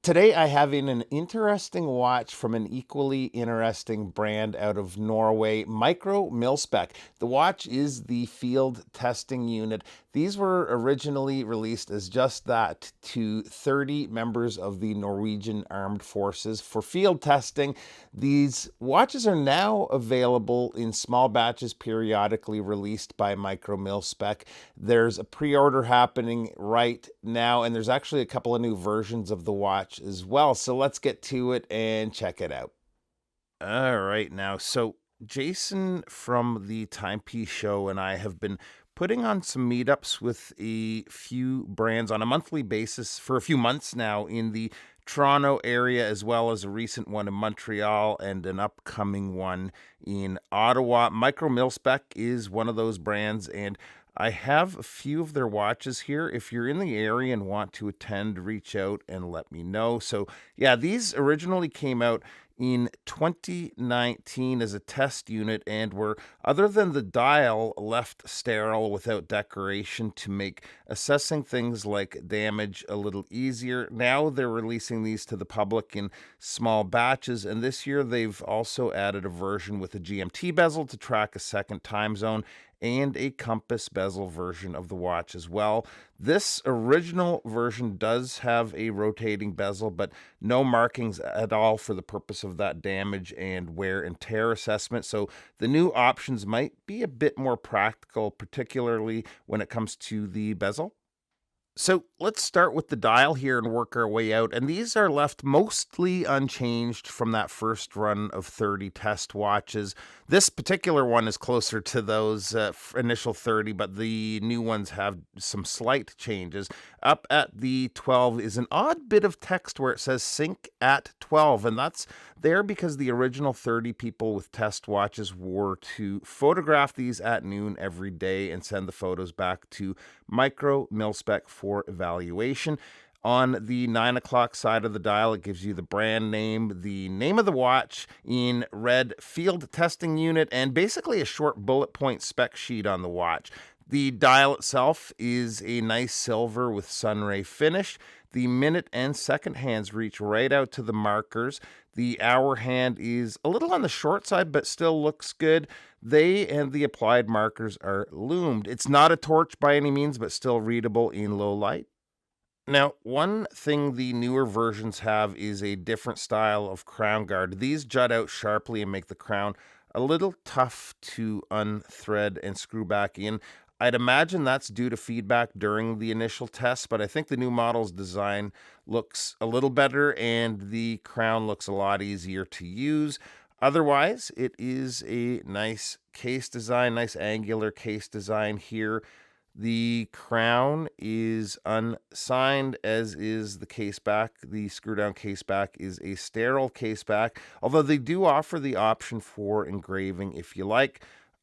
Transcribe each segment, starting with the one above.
Today, I have in an interesting watch from an equally interesting brand out of Norway, Micromilspec. The watch is the field testing unit. These were originally released as just that to 30 members of the Norwegian Armed Forces for field testing. These watches are now available in small batches, periodically released by Micromilspec. There's a pre order happening right now, and there's actually a couple of new versions of the watch as well. So let's get to it and check it out. All right, now, so Jason from the Timepiece Show and I have been putting on some meetups with a few brands on a monthly basis for a few months now in the Toronto area, as well as a recent one in Montreal and an upcoming one in Ottawa. Micromilspec is one of those brands, and I have a few of their watches here. If you're in the area and want to attend, reach out and let me know. So, yeah, these originally came out in 2019 as a test unit and were, other than the dial, left sterile without decoration to make assessing things like damage a little easier. Now they're releasing these to the public in small batches, and this year they've also added a version with a GMT bezel to track a second time zone and a compass bezel version of the watch as well. This original version does have a rotating bezel, but no markings at all for the purpose of that damage and wear and tear assessment. So the new options might be a bit more practical, particularly when it comes to the bezel. So let's start with the dial here and work our way out. And these are left mostly unchanged from that first run of 30 test watches. This particular one is closer to those initial 30, but the new ones have some slight changes. Up at the 12 is an odd bit of text where it says sync at 12. And that's there because the original 30 people with test watches were to photograph these at noon every day and send the photos back to Micromilspec for evaluation. On the 9 o'clock side of the dial, it gives you the brand name, the name of the watch in red, field testing unit, and basically a short bullet point spec sheet on the watch. The dial itself is a nice silver with sunray finish. The minute and second hands reach right out to the markers. The hour hand is a little on the short side, but still looks good. They and the applied markers are loomed. It's not a torch by any means, but still readable in low light. Now, one thing the newer versions have is a different style of crown guard. These jut out sharply and make the crown a little tough to unthread and screw back in. I'd imagine that's due to feedback during the initial test, but I think the new model's design looks a little better and the crown looks a lot easier to use. Otherwise, it is a nice case design, nice angular case design here. The crown is unsigned, as is the case back. The screw down case back is a sterile case back, although they do offer the option for engraving if you like.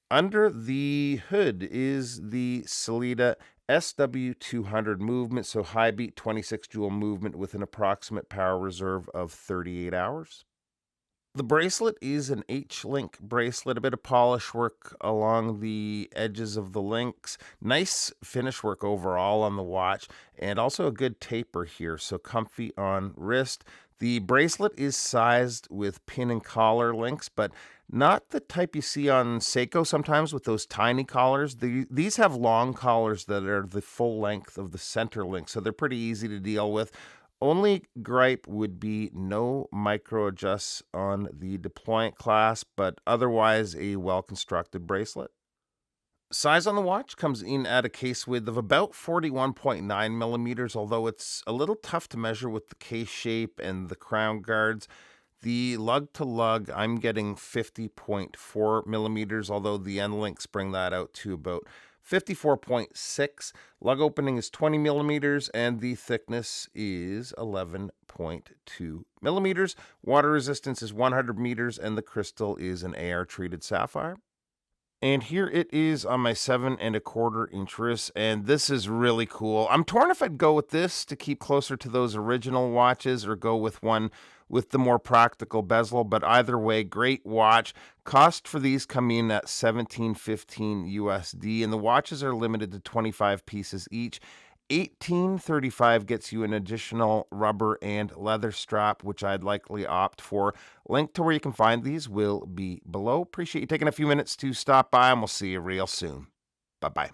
Under the hood is the Sellita SW200 movement, so high beat 26 joule movement with an approximate power reserve of 38 hours. The bracelet is an H-link bracelet, a bit of polish work along the edges of the links. Nice finish work overall on the watch, and also a good taper here, so comfy on wrist. The bracelet is sized with pin and collar links, but not the type you see on Seiko sometimes with those tiny collars. These have long collars that are the full length of the center link, so they're pretty easy to deal with. Only gripe would be no micro adjusts on the deployant clasp, but otherwise a well-constructed bracelet. Size on the watch comes in at a case width of about 41.9 millimeters, although it's a little tough to measure with the case shape and the crown guards. The lug to lug, I'm getting 50.4 millimeters, although the end links bring that out to about 54.6. Lug opening is 20 millimeters, and the thickness is 11.2 millimeters. Water resistance is 100 meters, and the crystal is an AR treated sapphire. And here it is on my 7.25 inch wrist, and this is really cool. I'm torn if I'd go with this to keep closer to those original watches or go with one with the more practical bezel, but either way, great watch. Cost for these come in at $17.15 USD, and the watches are limited to 25 pieces each. $18.35 gets you an additional rubber and leather strap, which I'd likely opt for. Link to where you can find these will be below. Appreciate you taking a few minutes to stop by, and we'll see you real soon. Bye-bye.